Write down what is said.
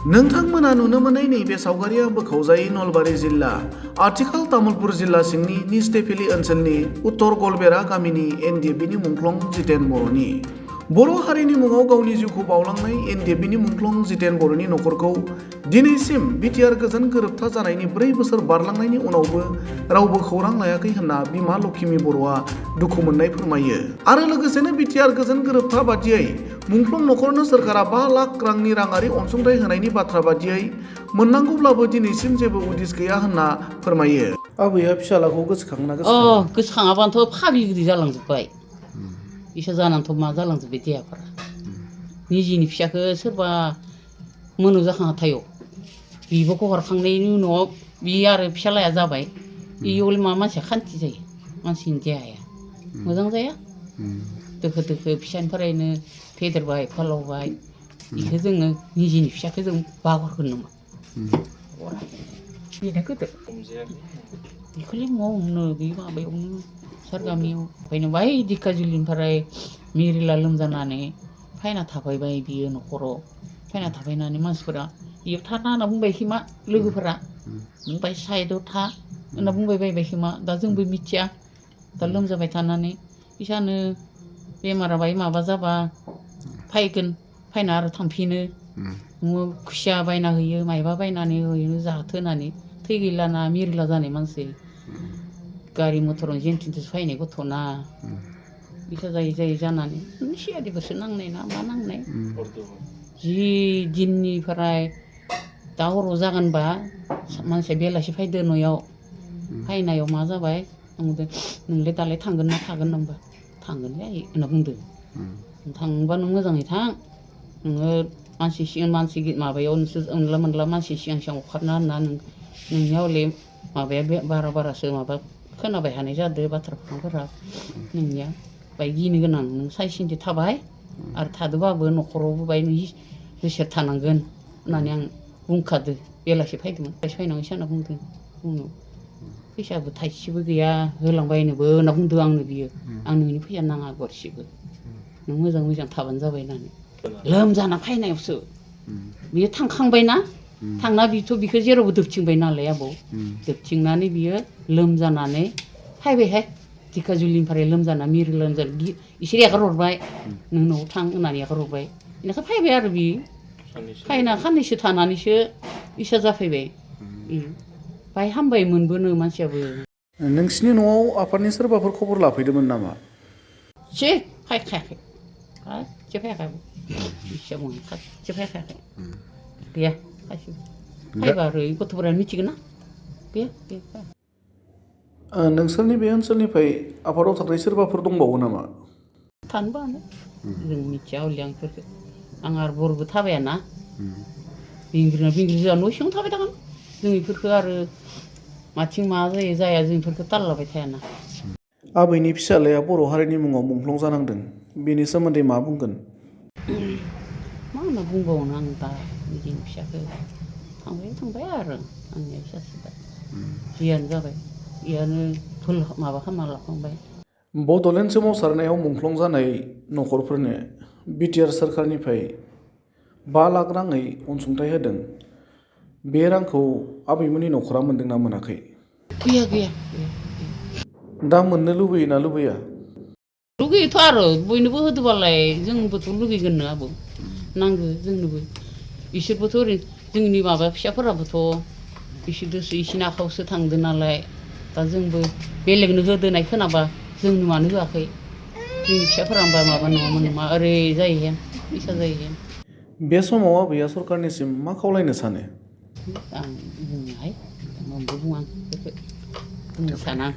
नोंथांमोना नुनो मोननाय नैबे सावगारिया बोखावजायै नलबारि जिल्ला आथिखाल तामुलपुर जिल्ला सिंनि निस्टेफिलि ओनसोलनि उत्तर गलबेरा गामिनि एनडिएफबिनि मुंख्लं जितेन बर'नि बर' हारिनि मुङाव गावनि जिउखौ बावलांनाय एनडिएफबिनि मुंख्लं जितेन बर'नि नखरखौ दिनैसिम बिटिआर गोजोन गोरोबथा जानायनि 4 बोसोर बारलांनायनि उनावबो रावबो खौरां लायाखै होनना बिमा लक्ष्मी बर'आ दुखु मोननाय फोरमायो आरो लोगोसेनो बिटिआर गोजोन गोरोबथा बादियै मुंख्लं नखरनो सोरखारा 5 लाख रांनि राङारि अनसुंथाइ होनायनि बाथ्रा बादियै मोननांगौब्लाबो दिनैसिम जेबो उदिस गैया होनना फोरमायो। आबैया फिसालाखौ गोसोखांना गोसोखाङाबानोथ' फाग्लिगिरि जालांजोब्बाय। इसोर जानानैथ' मा जालांजोब्बाय देहाफोरा निजिनि फिसाखौ सोरबा मोनाव जाखां हाथायाव बिब'खौ हरखांनायनि उनाव बि आरो फिसालाया जाबाय इयावलाय मा मानसिया खान्थि जायो मानसिनि देहाया मोजां जाया दोखो दोखो फिसानिफ्रायनो फेदेरबाय फोलावबाय बेखौ जोङो निजिनि फिसाखौ जों बावगारगोन नामा बेनो गोदो बेखौलाय न'आव हमनो बे माबायावनो सार गामियाव ओमफ्रायनो बै दिखाजुलिनिफ्राय मिरिला लोमजानानै फायना थाफैबाय बियो न'खराव फायना थाफैनानै मानसिफोरा बेयाव थाना होनना बुंबाय खोमा लोगोफोरा बुंबाय साइडआव था होनना बुंबाय बायबाय खोमा दा जोंबो मिथिया दा लोमजाबाय थानानै बिसानो बेमारा बाय माबा जाबा फैगोन फैना आरो थांफिनो खुसिया बायना होयो मायबा बायनानै होयो जाथो होननानै थै गैलाना मिरिला जानाय मानसि गारि मथराव जेन थेनसो फैनाय गथ'ना बिसा जायै जायै जानानै सिआदिफोरसो नांनाय ना मा नांनाय जि दिननिफ्राय दा हराव जागोनबा मानसिया बेलासि फैदो न'आव फैनायाव मा जाबाय नोंलाय दालाय थांगोन ना थागोन होनबा थांगोनलै आइ होनना बुंदों थांबा नों मोजाङै थां नोङो मानसि सिगां मानसि माबायाव नोंसोर अनला मोनला मानसि सिगां सिगां अखारना होनना नोंनिया हले माबाया बारासो माबा खोनाबाय हानाय जादों बाथ्रा खोथाफोरा नोंनिया बाय गिनो गोनां नों साइ सिन्थि थाबाय आरो थादोबाबो न'खरावबो बाय नों बोसोर थानांगोन होननानै आं बुंखादो बेलासि फैदोंमोन बेलासि फैनायाव इसा होनना बुंदों बुंनायाव फैसाबो थाइसेबो गैया होलांबायनोबो होनना बुंदों आंनो बियो आं नोंनि फैसा नाङा गरसेबो नों मोजां मोजां थाबानो जाबाय होननानै लोमजाना फैनायावसो बियो थांखांबायना थांना बिखौ जेरावबो दोबथिंबाय नालाय आबौ दोबथिंनानै बियो लोमजानानै फैबायहाय दिखाजुलिनिफ्राय लोमजाना मिरि लोमजाना इसोर एगारहरबाय नों न'आव थां होननानै एगारहरबाय बेनिखाय फैबाय आरो बि फैना साननैसो थानानैसो इसा जाफैबाय बाय हामबाय मोनबोनो मानसियाबो नोंसिनि न'आव आफादनि सोरबाफोर खबर लाफैदोंमोन नामा फैखायाखै खाथि फैयाखै इसेबां खाथि फैखायाखै गैया खाथिबो फैबा आरो गथ'फोरा मिथिगोन ना गैया नोंसोरनि बे ओनसोलनिफ्राय आफादाव थानाय सोरबाफोर दंबावो नामा थानोबो हानाय जों मिथिया हले आं बेफोरखौ आं आरो बरबो थाबायाना बिंग्रि जोंहा न' सिङाव थाबाय थागोन जों बेफोरखौ आरो माथिं मा जायो जाया जों बेफोरखौ ताल लाबाय थायाना आबैनि फिसालाया बर' हारिनि मुङाव मुंख्लं जानांदों बेनि सोमोन्दै मा बुंगोन मा होनना बुंबावनो आं दा निजिनि फिसाखौ थांबाय आरो आंनिया फिसासो दा जियानो जाबाय इयानो भुल माबा खालामना लाखांबाय बड'लेण्ड सोमावसारनायाव मुंख्लं जानाय नखरफोरनो बिटिआर सोरखारनिफ्राय 5 लाख राङै अनसुंथाइ होदों बे रांखौ आबैमोननि नखरा मोनदोंना मोनाखै गैया दा मोननो लुबैयो ना लुबैया लुगैयोथ' आरो बयनोबो होदोबालाय जोंबोथ' लुगैगोननो आबौ नांगौ जोंनोबो बिसोरबोथ' ओरैनो जोंनि माबा फिसाफोराबोथ' बिसोरदोसो इसिनि आखायावसो थांदो नालाय दा जोंबो बेलेगनो होदोनाय खोनाबा जोंनो मानो होआखै जोंनि फिसाफोरा होनबा माबा नङामोन नामा ओरै जायो फैसा जायो बे समाव आबैया सरकारनिसिम मा खावलायनो सानो आं बुंनोहाय बुङा आं बेफोरखौ बुंनो साना